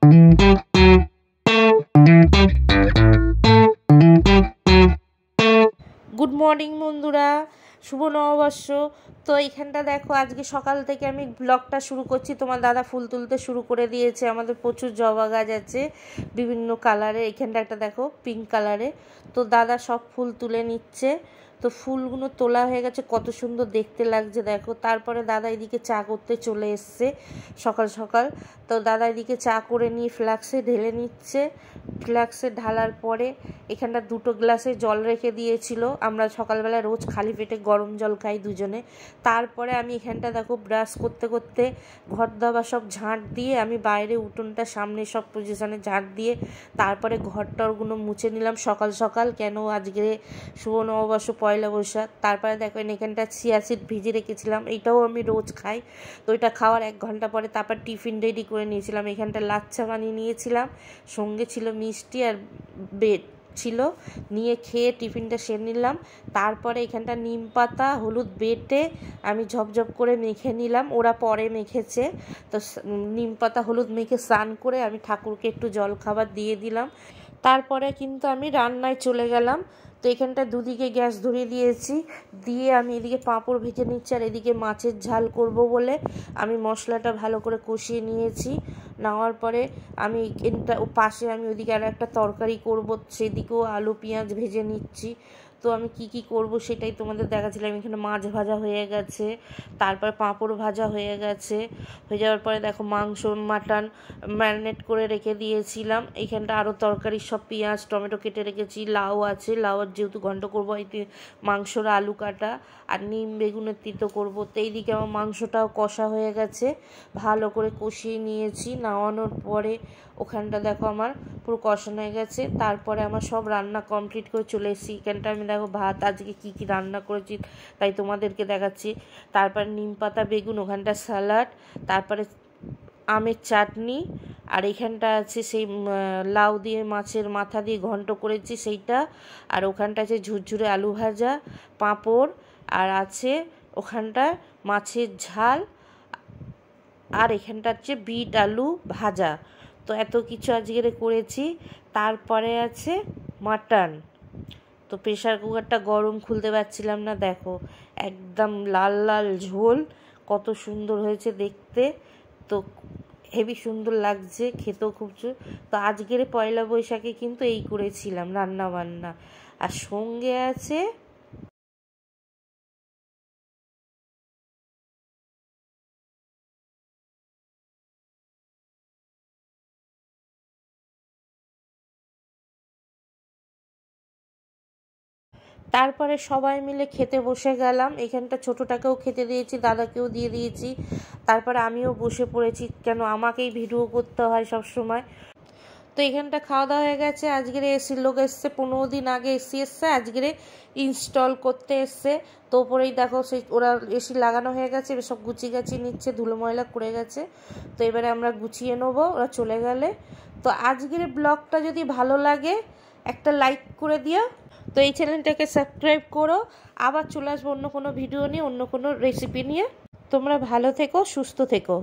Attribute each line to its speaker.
Speaker 1: Good morning বন্ধুরা, শুভ নববর্ষ। তো এইখানটা দেখো, আজকে সকাল থেকে আমি ব্লগটা শুরু করছি। তোমার দাদা ফুল তুলতে শুরু করে দিয়েছে। আমাদের প্রচুর জবা গাছ আছে বিভিন্ন কালারে। এইখানটা একটা দেখো পিঙ্ক কালারে। তো দাদা সব ফুল তুলে নিচ্ছে। তো ফুলগুলো তোলা হয়ে গেছে, কত সুন্দর দেখতে লাগছে দেখো। তারপরে দাদা এদিকে চা করতে চলে এসছে সকাল সকাল। তো দাদা এদিকে চা করে নিয়ে ফ্লাক্সে ঢেলে নিচ্ছে। ফ্লাক্সে ঢালার পরে এখানটা দুটো গ্লাসে জল রেখে দিয়েছিল। আমরা সকালবেলা রোজ খালি পেটে গরম জল খাই দুজনে। তারপরে আমি এখানটা দেখো ব্রাশ করতে করতে ঘর দাবা সব ঝাঁট দিয়ে আমি বাইরে উঠোনটা সামনে সব পজিশনে ঝাঁট দিয়ে তারপরে ঘরটরগুলো মুছে নিলাম সকাল সকাল। কেন আজকে শুভ নববর্ষ, পয়লা বৈশাখ। তারপরে দেখো এখানটা চিয়া সিড ভিজে রেখেছিলাম, এইটাও আমি রোজ খাই। তো এটা খাওয়ার 1 ঘন্টা পরে তারপর টিফিন রেডি করে নিয়েছিলাম। এখানটা লাচ্ছা বানিয়ে নিয়েছিলাম, সঙ্গে ছিল মিষ্টি আর ব্রেড ছিল। নিয়ে খেয়ে টিফিনটা সেরে নিলাম। তারপরে এখানটা নিম পাতা হলুদ বেটে আমি ঝপঝপ করে মেখে নিলাম, ওরা পরে মেখেছে। তো নিম পাতা হলুদ মেখে স্নান করে আমি ঠাকুরকে একটু জল খাবার দিয়ে দিলাম। তারপরে কিন্তু আমি রান্নায় চলে গেলাম। তো এখানটা দুদিকে গ্যাস ধরিয়ে দিয়েছি, দিয়ে আমি এদিকে পাঁপড় ভেজে নিচ্ছি আর এদিকে মাছের ঝাল করব বলে আমি মশলাটা ভালো করে কষিয়ে নিয়েছি। নেওয়ার পরে আমি পাশে আমি ওইদিকে আর একটা তরকারি করব, সেদিকেও আলু পেঁয়াজ ভেজে নিচ্ছি। তো আমি কি করব সেটাই তোমাদের দেখাচ্ছিলাম। এখানে মাছ ভাজা হয়ে গেছে, তারপর পাঁপড় ভাজা হয়ে গেছে। হয়ে যাওয়ার পরে দেখো মাংস মাটন ম্যারিনেট করে রেখে দিয়েছিলাম। এইখানটা আরও তরকারি সব পেঁয়াজ টমেটো কেটে রেখেছি, লাউ আছে, লাউয়ের যেহেতু ঘন্ট করবো এই মাংসর আলু কাটা আর নিম বেগুনের তিতো করবো। তো এইদিকে আমার মাংসটাও কষা হয়ে গেছে, ভালো করে কষিয়ে নিয়েছি। নামানোর পরে ওখানটা দেখো আমার পুরো কষানো হয়ে গেছে। তারপরে আমার সব রান্না কমপ্লিট করে চলে এসেছি। এখানটা আমি দেখো ভাত আজকে কি রান্না করেছি তাই তোমাদেরকে দেখাচ্ছি। তারপর নিম পাতা বেগুন, ওখানটা স্যালাড, তারপরে আমের চাটনি, আর এখানটা আছে সেই লাউ দিয়ে মাছের মাথা দিয়ে ঘন্ট করেছি সেইটা, আর ওখানটা আছে ঝুরঝুরে আলু ভাজা, পাঁপড়, আর আছে ওখানটা মাছের ঝাল, আর এখানটা হচ্ছে বিট আলু ভাজা। তো এত কিছু আজকে করেছি। তারপরে আছে মাটন। তো প্রেশার কুকারটা গরম খুলতে পারছিলাম না, দেখো একদম লাল লাল ঝোল, কত সুন্দর হয়েছে দেখতে। তো হেবি সুন্দর লাগছে, খেতেও খুব। তো আজকের পয়লা বৈশাখে কিন্তু এই করেছিলাম রান্না বান্না। আর সঙ্গে আছে তারপরে সবাই মিলে খেতে বসে গেলাম। এখানটা ছোটোটাকেও খেতে দিয়েছি, দাদাকেও দিয়ে দিয়েছি। তারপরে আমিও বসে পড়েছি, কেন আমাকেই ভিডিও করতে হয় সব সময়। তো এখানটা খাওয়া দাওয়া হয়ে গেছে। আজকের এসির লোক এসছে, 15 দিন আগে এসি এসছে, আজকের ইনস্টল করতে এসছে। তো ওপরেই দেখো সেই ওরা এসি লাগানো হয়ে গেছে, এবার সব গুছিয়ে গাছিয়ে নিচ্ছে, ধুলো ময়লা করে গেছে। তো এবারে আমরা গুছিয়ে নেবো ওরা চলে গেলে। তো আজকের ব্লগটা যদি ভালো লাগে একটা লাইক করে দিও। তো এই চ্যানেলটাকে সাবস্ক্রাইব করো। আবার চলে আসবো অন্য কোনো ভিডিও নিয়ে, অন্য কোনো রেসিপি নিয়ে। তোমরা ভালো থেকো, সুস্থ থেকো।